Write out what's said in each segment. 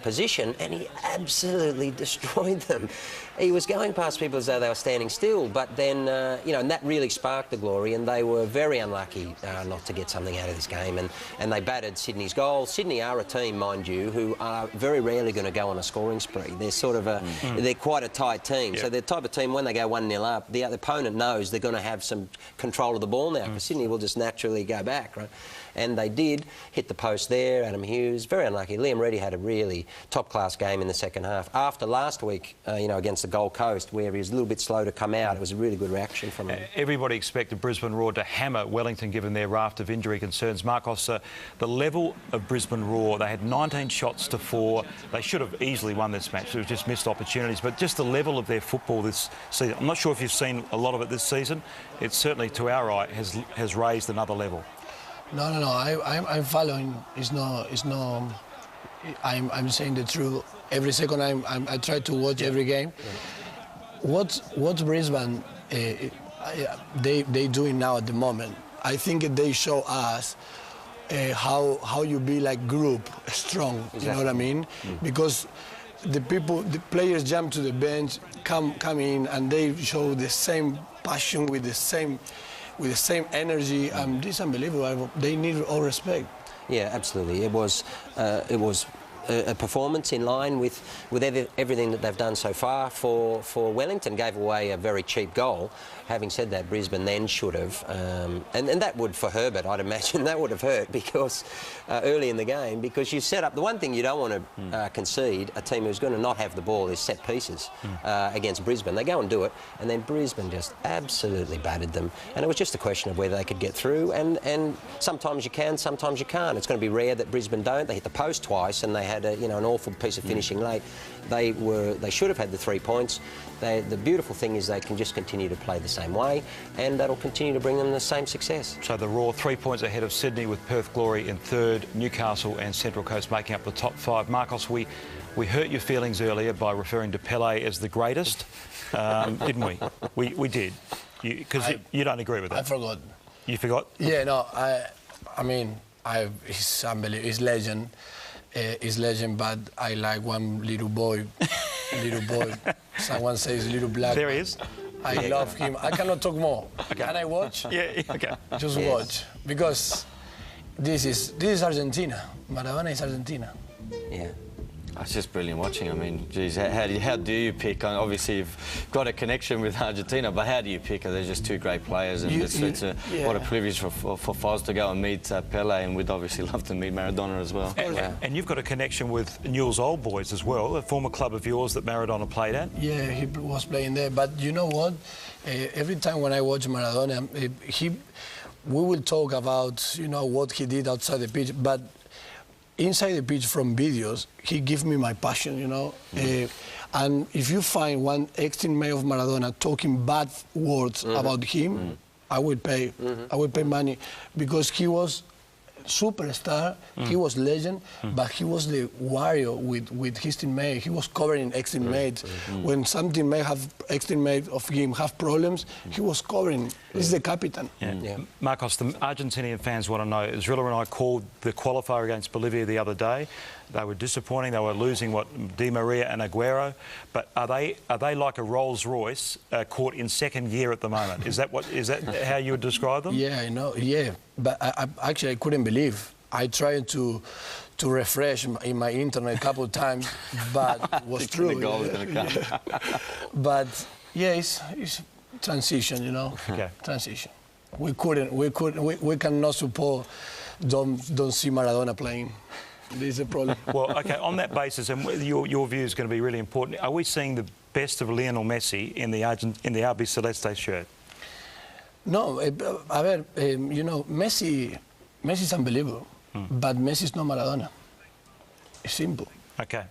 position, and he absolutely destroyed them. He was going past people as though they were standing still, but then, you know, and that really sparked the glory, and they were very unlucky not to get something out of this game, and they battered Sydney's goal. Sydney are a team, mind you, who are very rarely going to go on a scoring spree. They're sort of they're quite a tight team, so they're the type of team when they go 1-0 up, the opponent knows they're going to have some control of the ball now, because Sydney will just naturally go back, right? And they did hit the post there. Adam Hughes, very unlucky. Liam Reddy had a really top-class game in the second half. After last week, you know, against the Gold Coast, where he was a little bit slow to come out, it was a really good reaction from him. Everybody expected Brisbane Roar to hammer Wellington, given their raft of injury concerns. Marcos, the level of Brisbane Roar, they had 19 shots to 4. They should have easily won this match. It was just missed opportunities. But just the level of their football this season, I'm not sure if you've seen a lot of it this season. It certainly, to our eye, has raised another level. No. I'm following. I'm saying the truth. Every second I try to watch every game. What's Brisbane they doing now at the moment? I think they show us how you be like group strong. Exactly. You know what I mean? Because the players jump to the bench, come in, and they show the same passion with the same energy. This is unbelievable. They need all respect. Yeah, absolutely. It was a performance in line with everything that they've done so far. For Wellington, gave away a very cheap goal. Having said that, Brisbane then should have, and that would, for Herbert, I'd imagine, that would have hurt, because early in the game, because you set up, the one thing you don't want to concede, a team who's going to not have the ball, is set pieces against Brisbane. They go and do it, and then Brisbane just absolutely battered them, and it was just a question of whether they could get through, and sometimes you can, sometimes you can't. It's going to be rare that Brisbane don't. They hit the post twice, and they had an awful piece of finishing late. They should have had the 3 points. The beautiful thing is they can just continue to play the same way, and that'll continue to bring them the same success. So the Roar 3 points ahead of Sydney, with Perth Glory in third, Newcastle and Central Coast making up the top 5. Marcos, we hurt your feelings earlier by referring to Pele as the greatest, didn't we? We did, because you don't agree with that. I forgot. You forgot? Yeah, no. I mean, he's unbelievable. He's legend. He's legend, but I like one little boy. Someone says little black. There he is. I love him. I cannot talk more. Okay. Can I watch? Yeah. Okay. Just watch, because this is Argentina. Maradona is Argentina. Yeah. It's just brilliant watching. I mean, geez, how do you pick? Obviously, you've got a connection with Argentina, but how do you pick? They're just two great players, and what a privilege for Foz to go and meet Pele, and we'd obviously love to meet Maradona as well. And you've got a connection with Newell's Old Boys as well, a former club of yours that Maradona played at. Yeah, he was playing there. But you know what? Every time when I watch Maradona, we will talk about what he did outside the pitch, but inside the pitch, from videos, he gives me my passion, and if you find one ex-teammate of Maradona talking bad words about him, I would pay. I would pay money, because he was superstar, he was legend, but he was the warrior with his teammate. He was covering ex-teammates. When some teammate ex-teammate of him have problems, he was covering. He's the captain. Marcos, the Argentinian fans want to know, Zrilla and I called the qualifier against Bolivia the other day. They were disappointing. They were losing, Di Maria and Aguero. But are they like a Rolls Royce caught in second gear at the moment? Is that how you would describe them? Yeah, I know. Yeah, but I couldn't believe. I tried to refresh in my internet a couple of times, but it was true. The goal was going to come. But yeah, it's transition, Okay. Transition. We cannot support. Don't see Maradona playing. This is a problem. Well, okay, on that basis, and your view is going to be really important, are we seeing the best of Lionel Messi in the RB Celeste shirt? No, Messi is unbelievable, but Messi is not Maradona. It's simple. Okay.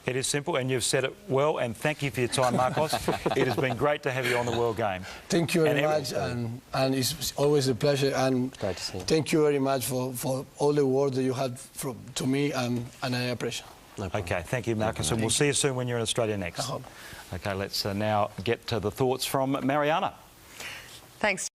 It is simple, and you've said it well, and thank you for your time, Marcos. It has been great to have you on the World Game. Thank you very much, and it's always a pleasure. And great to see you. Thank you very much for all the words that you had to me, and I appreciate it. No problem. Okay, thank you, Marcos, and we'll see you soon when you're in Australia next. I hope. Okay, let's now get to the thoughts from Mariana. Thanks.